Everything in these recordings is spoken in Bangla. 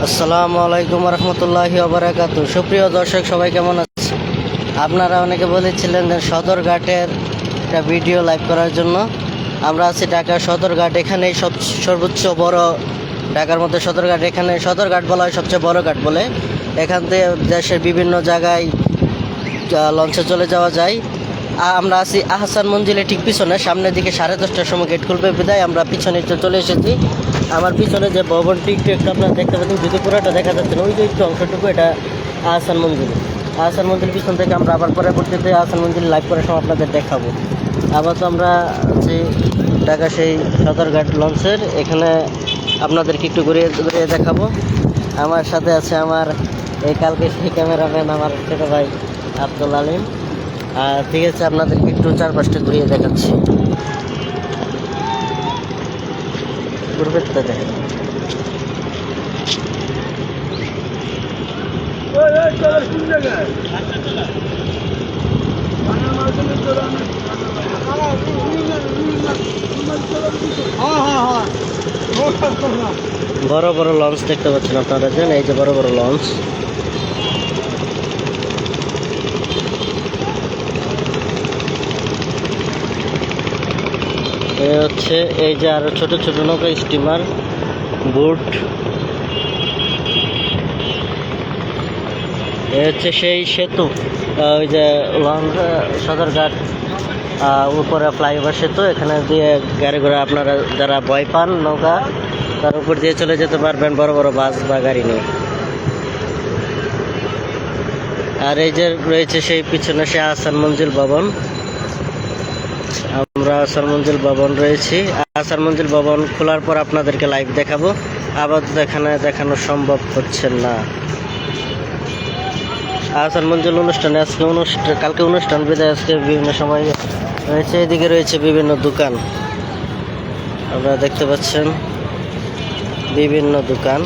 আসসালামু আলাইকুম রহমতুল্লাহি ওবারাকাতু। সুপ্রিয় দর্শক, সবাই কেমন আছে? আপনারা অনেকে বলেছিলেন যে সদরঘাটের একটা ভিডিও লাইভ করার জন্য। আমরা আছি ঢাকা সদরঘাট। এখানেই সর্বোচ্চ বড়, ঢাকার মধ্যে সদরঘাট। এখানে সদরঘাট বলা হয় সবচেয়ে বড় ঘাট বলে। এখান থেকে দেশের বিভিন্ন জায়গায় লঞ্চে চলে যাওয়া যায়। আমরা আছি আহসান মঞ্জিলের ঠিক পিছনে। সামনের দিকে 10:30টার সময় গেট খুলবে, বিদায় আমরা পিছনে চলে এসেছি। আমার পিছনে যে ভবনটি একটু আপনারা দেখতে পাচ্ছেন, যদি পুরোটা দেখা যাচ্ছে না, ওই যে একটু অংশটুকু, এটা আহসান মঞ্জিল। আহসান মঞ্জিল পিছন থেকে আমরা আবার পরবর্তীতে আহসান মঞ্জিল লাইভ করার সময় আপনাদের দেখাবো। আবার তো আমরা আছি ঢাকা সেই সদরঘাট লঞ্চের এখানে, আপনাদেরকে একটু ঘুরিয়ে ঘুরিয়ে দেখাবো। আমার সাথে আছে আমার এই কালকে সেই ক্যামেরাম্যান, আমার ছোটো ভাই আব্দুল আলিম। ঠিক আছে, আপনাদেরকে একটু চারপাশটা ঘুরিয়ে দেখাচ্ছি। ঘুরবেটা দেখেন। বড় বড় লঞ্চ দেখতে পাচ্ছেন আপনারা, জানেন এই যে বড় বড় লঞ্চ। হচ্ছে এই যে আরো ছোট ছোট নৌকা, স্টিমার, বোট। এ হচ্ছে সেই সেতু, ওই যে সদরঘাট উপরে ফ্লাইওভার সেতু। এখানে দিয়ে গাড়ি ঘোড়া, আপনারা যারা ভয় পান নৌকা, তার উপর দিয়ে চলে যেতে পারবেন বড় বড় বাস বা গাড়ি নিয়ে। আর এই যে রয়েছে সেই পিছনে সে আহসান মঞ্জিল ভবন। আমরা আহসান মঞ্জিল ভবন রয়েছি। আহসান মঞ্জিল ভবন খোলার পর আপনাদেরকে লাইভ দেখাবো। আবার এখানে দেখানো সম্ভব হচ্ছে না। আহসান মঞ্জিল অনুষ্ঠানে আজকে কালকে অনুষ্ঠান, বিদায় আজকে বিভিন্ন সময় রয়েছে। এদিকে রয়েছে বিভিন্ন দোকান, আপনারা দেখতে পাচ্ছেন বিভিন্ন দোকান।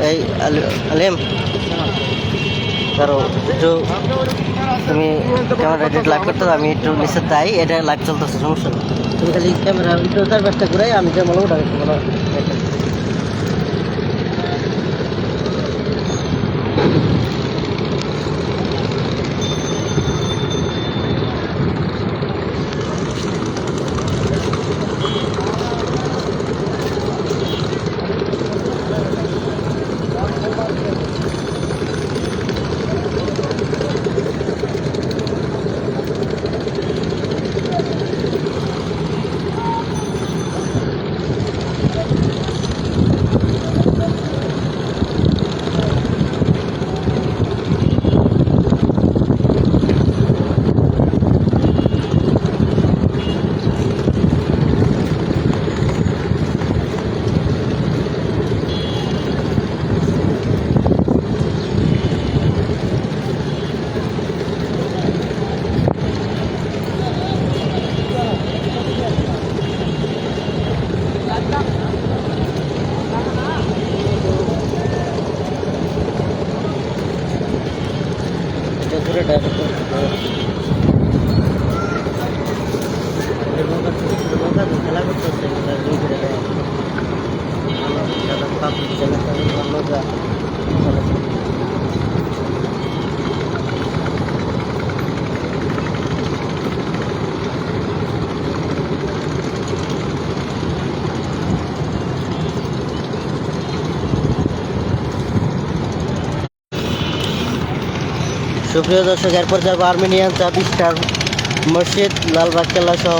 এই আলিম ধরো একটু, তুমি ক্যামেরা এডিট লাইভ করতে, আমি একটু নিচে তাই, এটা লাইভ চলতেছে, সমস্যা নেই। তুমি খালি ক্যামেরা একটু তার ব্যস্ত করে, আমি যে বলো ওটা দেখেন। খেলা করতেছে সুপ্রিয় দর্শক, এরপর যাবো আর্মেনিয়ান চাবিস্টার মসজিদ, লালবাগ কেল্লা সহ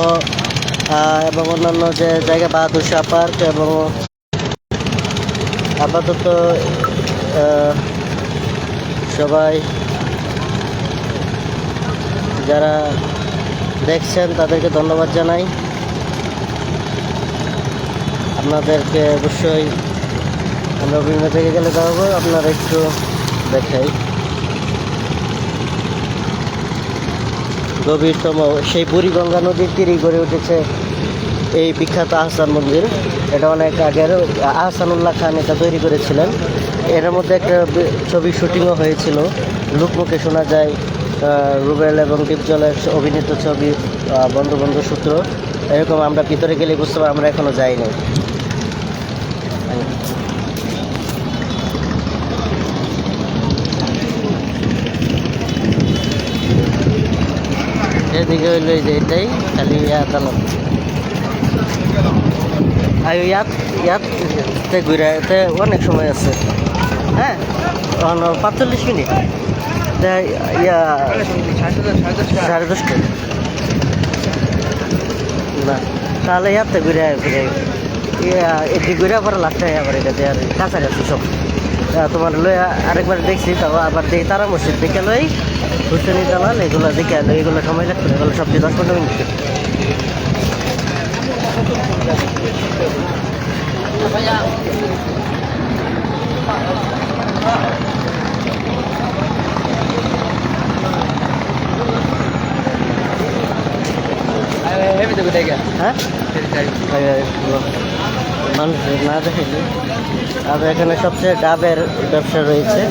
এবং অন্যান্য যে জায়গা, বাহাদুর শাহ পার্ক। এবং আপাতত সবাই যারা দেখছেন তাদেরকে ধন্যবাদ জানাই। আপনাদেরকে অবশ্যই আমরা বিভিন্ন জায়গায় গেলে দেখাবো, আপনারা একটু দেখাই। গভীরতম সেই বুড়িগঙ্গা নদীর তীরেই গড়ে উঠেছে এই বিখ্যাত আহসান মন্দির। এটা অনেক আগের আহসানুল্লাহ খান এটা তৈরি করেছিলেন। এর মধ্যে একটা ছবি শুটিংও হয়েছিল। লোকমুখে শোনা যায় রুবেল এবং ডিপজলের অভিনীত ছবি বন্ধু বন্ধু সূত্র, এরকম আমরা ভিতরে গেলে বুঝতে পারি আমরা এখনো যাইনি। এদিকে হইলো এই যে এটাই খালি আদালত, আর ইয়াতে ঘুরে অনেক সময় আছে। হ্যাঁ 45 মিনিট, ইয়া 10:30 না, তাহলে ইয়াতে ঘুরে ঘুরে এদিকে ঘুরে আবার লাস্টে আবার এটাতে আর কাছাকাছি সব। তোমার লই আরেকবার দেখছি, তাও আবার দেখি তারা মসজিদ দেখে লই, হুসেনি দালাল এগুলো দেখে আলো, এগুলো সময় লাগবে, এগুলো সবজি 10-15 মিনিট। হ্যাঁ মানুষ না দেখে। আর এখানে সবচেয়ে ডাবের ব্যবসা রয়েছে।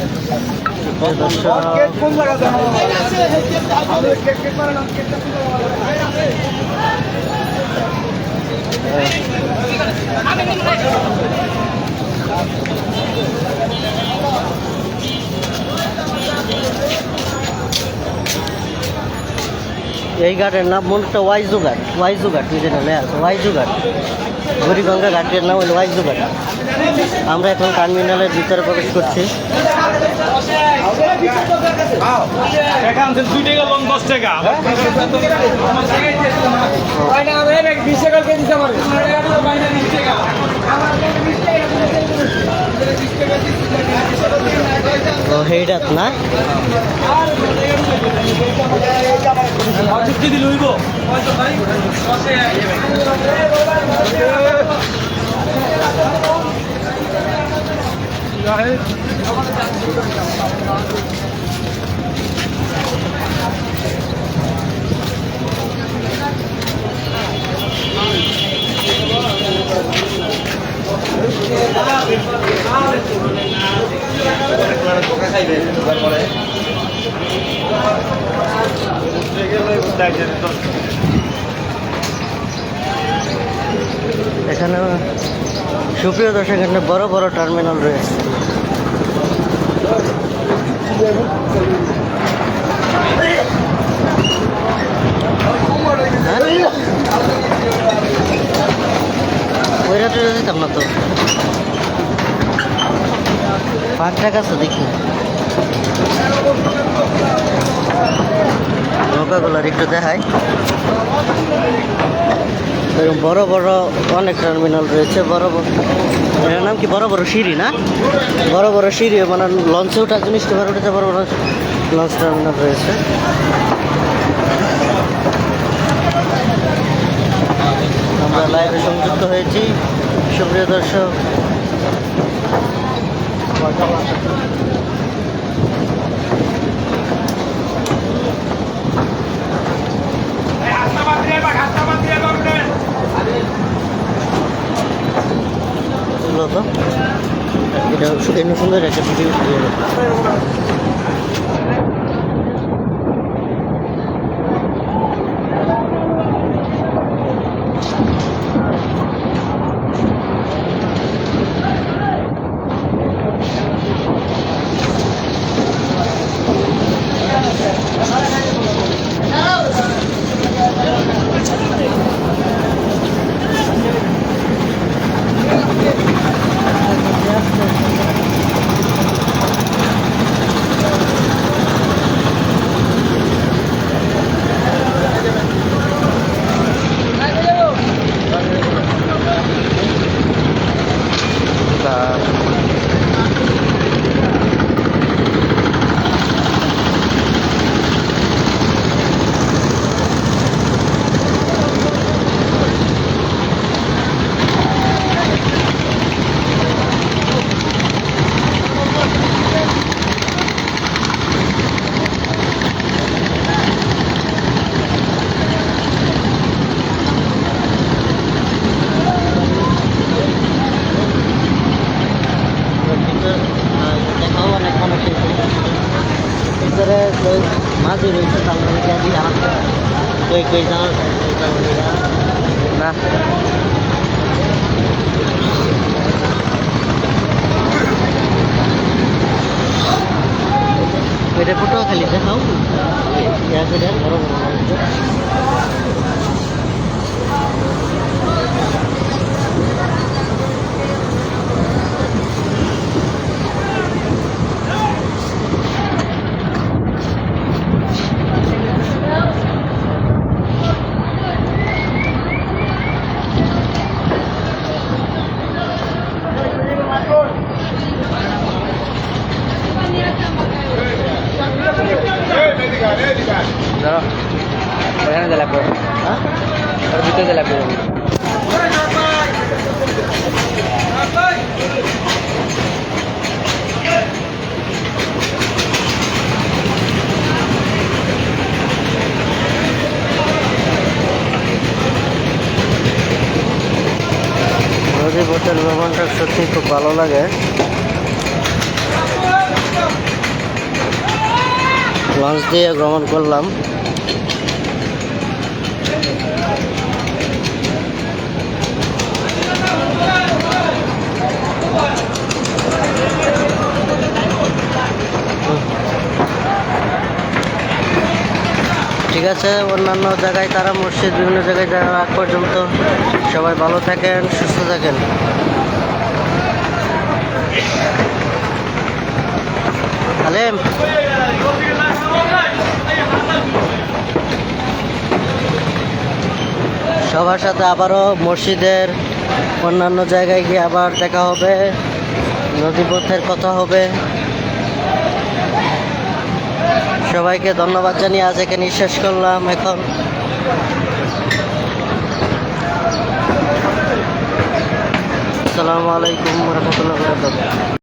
এই ঘাটের নাম মনে হচ্ছে ওয়াইজু ঘাট, বুঝে না আছে ওয়াইজু ঘাট, বুড়িগঙ্গা ঘাটের নাম হলো ওয়াইজু ঘাট। আমরা এখন টার্মিনালের ভিতরে প্রবেশ করছি। ও হেইডাত না এখানে সুপ্রিয় দর্শক, এখানে বড় বড় টার্মিনাল রয়েছে। ওই রাতে যেতাম না তো, পাঁচটা কাছে দেখি নৌকাগুলার একটু দেখায়। এরকম বড় বড় অনেক টার্মিনাল রয়েছে, বড় বড়, এর নাম কি বড় বড় সিঁড়ি না, বড় বড় সিঁড়ি, মানে লঞ্চে ওঠার জন্য স্টিমার উঠেছে, বড় বড় লঞ্চ টার্মিনাল রয়েছে। আমরা লাইভে সংযুক্ত হয়েছি সুপ্রিয় দর্শক। তো এটা সুন্দর একটা ভিডিও। কাজে রয়েছে তাহলে কাজে আর কই কই জানো না এটা ফটো খালি দেখাও ইয়া করে বড় বড় দাঁড়া ওখানে জেলা করে হ্যাঁ ওর ভিতরে জেলা করে নদী পথের ভ্রমণটা সত্যি খুব ভালো লাগে লঞ্চ দিয়ে ভ্রমণ করলাম ঠিক আছে অন্যান্য জায়গায় তারা মসজিদ বিভিন্ন জায়গায় যাওয়ার আগ পর্যন্ত সবাই ভালো থাকেন সুস্থ থাকেন আলেম সবার সাথে আবারও মসজিদের অন্যান্য জায়গায় গিয়ে আবার দেখা হবে নদীপথের কথা হবে সবাইকে ধন্যবাদ জানিয়ে আজ এখানে শেষ করলাম এখন আসসালামু আলাইকুম রহমতুল্লাহ।